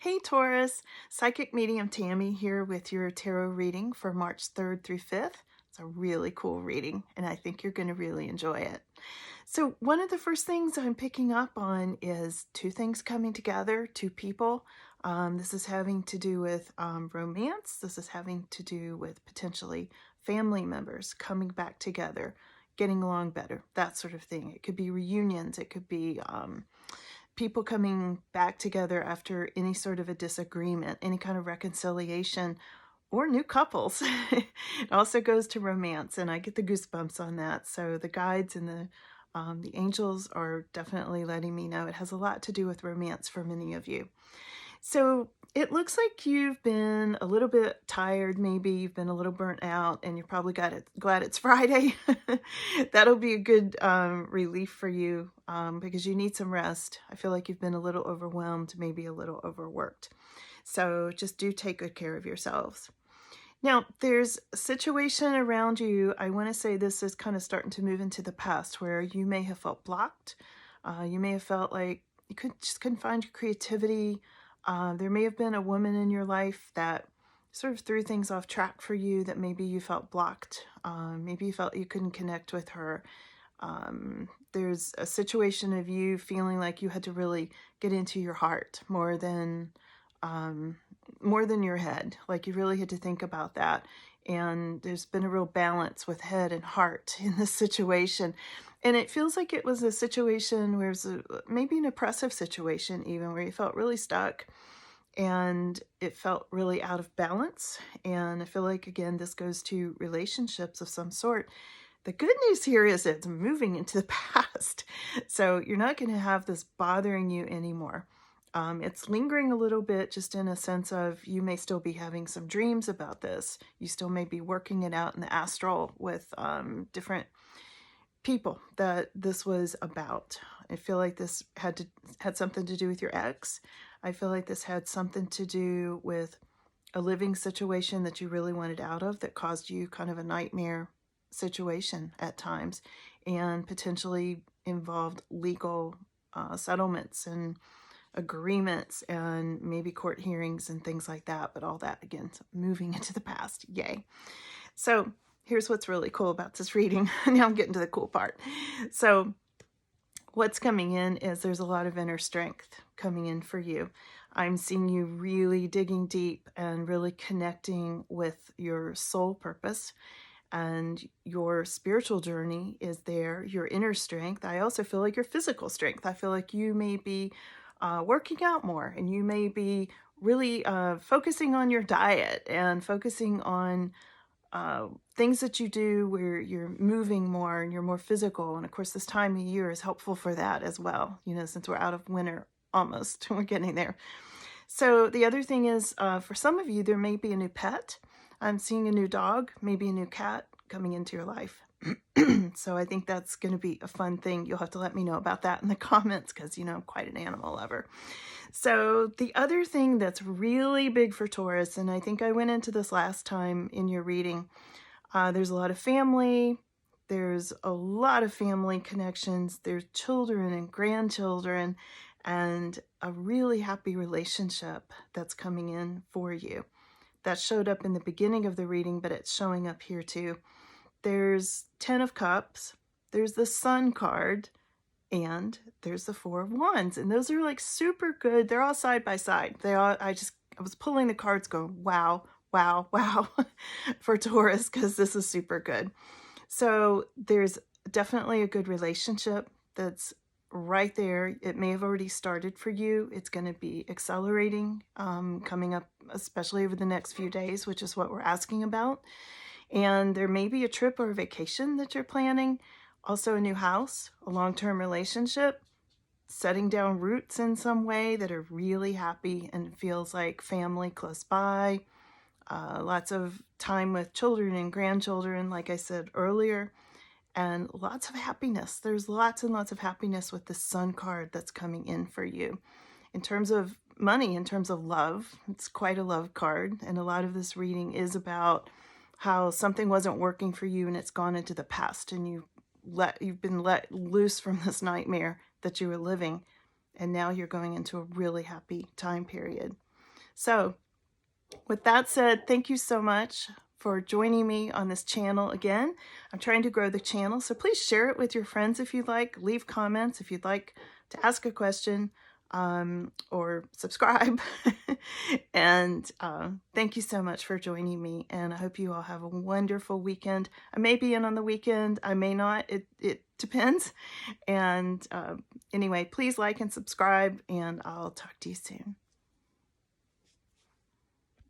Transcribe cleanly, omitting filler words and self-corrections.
Hey Taurus, Psychic Medium Tammy here with your tarot reading for March 3rd through 5th. It's a really cool reading and I think you're going to really enjoy it. So one of the first things I'm picking up on is two things coming together, two people. This is having to do with romance. This is having to do with potentially family members coming back together, getting along better, that sort of thing. It could be reunions. It could be people coming back together after any sort of a disagreement, any kind of reconciliation, or new couples. It also goes to romance, and I get the goosebumps on that. So the guides and the angels are definitely letting me know it has a lot to do with romance for many of you. So it looks like you've been a little bit tired, maybe you've been a little burnt out, and you're probably glad it's Friday. That'll be a good relief for you because you need some rest. I feel like you've been a little overwhelmed, maybe a little overworked. So just do take good care of yourselves. Now, there's a situation around you. I want to say this is kind of starting to move into the past where you may have felt blocked. You may have felt like you just couldn't find your creativity. There may have been a woman in your life that sort of threw things off track for you, that maybe you felt blocked. Maybe you felt you couldn't connect with her. There's a situation of you feeling like you had to really get into your heart more than your head. Like you really had to think about that. And there's been a real balance with head and heart in this situation. And it feels like it was a situation where it was maybe an oppressive situation even, where you felt really stuck and it felt really out of balance. And I feel like, again, this goes to relationships of some sort. The good news here is it's moving into the past. So you're not going to have this bothering you anymore. It's lingering a little bit, just in a sense of you may still be having some dreams about this. You still may be working it out in the astral with different people that this was about. I feel like this had something to do with your ex. I feel like this had something to do with a living situation that you really wanted out of that caused you kind of a nightmare situation at times, and potentially involved legal settlements and agreements and maybe court hearings and things like that. But all that, again, moving into the past. Yay. So here's what's really cool about this reading. Now I'm getting to the cool part. So what's coming in is there's a lot of inner strength coming in for you. I'm seeing you really digging deep and really connecting with your soul purpose, and your spiritual journey is there, your inner strength. I also feel like your physical strength. I feel like you may be working out more, and you may be really focusing on your diet and focusing on things that you do where you're moving more and you're more physical. And of course, this time of year is helpful for that as well, you know, since we're out of winter almost. We're getting there. So the other thing is, for some of you, there may be a new pet. I'm seeing a new dog, maybe a new cat coming into your life. So I think that's going to be a fun thing. You'll have to let me know about that in the comments because, you know, I'm quite an animal lover. So the other thing that's really big for Taurus, and I think I went into this last time in your reading, there's a lot of family. There's a lot of family connections. There's children and grandchildren and a really happy relationship that's coming in for you. That showed up in the beginning of the reading, but it's showing up here too. There's 10 of Cups, there's the Sun card, and there's the Four of Wands. And those are like super good. They're all side by side. I was pulling the cards going, wow, wow, wow, for Taurus, because this is super good. So there's definitely a good relationship that's right there. It may have already started for you. It's going to be accelerating, coming up, especially over the next few days, which is what we're asking about. And there may be a trip or a vacation that you're planning. Also a new house, a long-term relationship, setting down roots in some way that are really happy and feels like family close by. Lots of time with children and grandchildren, like I said earlier. And lots of happiness. There's lots and lots of happiness with the Sun card that's coming in for you. In terms of money, in terms of love, it's quite a love card. And a lot of this reading is about how something wasn't working for you and it's gone into the past, and you've been let loose from this nightmare that you were living, and now you're going into a really happy time period. So with that said, thank you so much for joining me on this channel again. I'm trying to grow the channel, so please share it with your friends if you'd like. Leave comments if you'd like to ask a question, or subscribe. And thank you so much for joining me, and I hope you all have a wonderful weekend. I may be in on the weekend, I may not, it depends. And anyway, please like and subscribe, and I'll talk to you soon.